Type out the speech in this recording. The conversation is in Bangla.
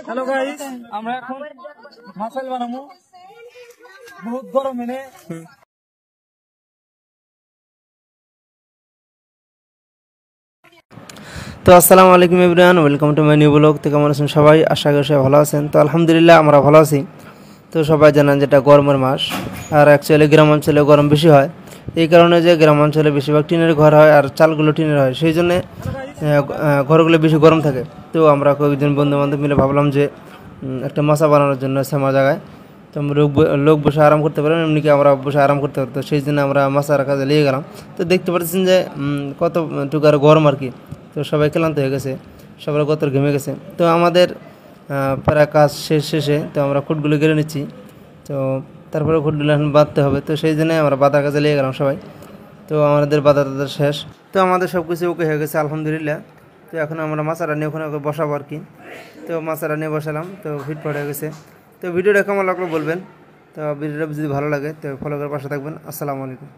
হ্যালো গাইস, আমরা এখন মাছাল বানাবো। বহুত গরম এনে। তো আসসালামু আলাইকুম everyone, welcome to my new blog. তো কেমন আছেন সবাই? আশা করি সবাই ভালো আছেন। তো আলহামদুলিল্লাহ আমরা ভালো আছি। তো সবাই জানেন যেটা গরমের মাস, আর অ্যাকচুয়ালি গ্রাম অঞ্চলে গরম বেশি হয়। এই কারণে যে গ্রাম অঞ্চলে বেশিরভাগ টিনের ঘর হয় আর চালগুলো টিনের হয়, সেই জন্যে ঘরগুলো বেশি গরম থাকে। তো আমরা কয়েকজন বন্ধু বান্ধব মিলে ভাবলাম যে একটা মশা বানানোর জন্য শ্যামা জায়গায় তো লোক বসে আরাম করতে পারেন, এমনি কি আমরা বসে আরাম করতে পারি। তো সেই জন্য আমরা মশার কাজে লেগে গেলাম। তো দেখতে পাচ্ছেন যে কতটুকু আর গরম আর কি। তো সবাই ক্লান্ত হয়ে গেছে, সবাই গতর ঘেমে গেছে। তো আমাদের প্রায় কাজ শেষে তো আমরা খুঁটগুলো কেড়ে নিচ্ছি। তো তারপরে খুঁটগুলো এখন বাঁধতে হবে। তো সেই জন্যই আমরা বাঁধার কাজে লেগে গেলাম সবাই। তো আমাদের বাঁধা শেষ। তো আমাদের সব কিছু ওকে হয়ে গেছে আলহামদুলিল্লাহ। তো এখন আমরা মাছারা নিয়ে ওখানে বসাবো আর কি। তো মাছারা নিয়ে বসালাম, তো ফিটফাট হয়ে গেছে। তো ভিডিওটা কেমন লাগলো বলবেন। তো ভিডিওটা যদি ভালো লাগে তো ফলো করে পাশে থাকবেন। আসসালামু আলাইকুম।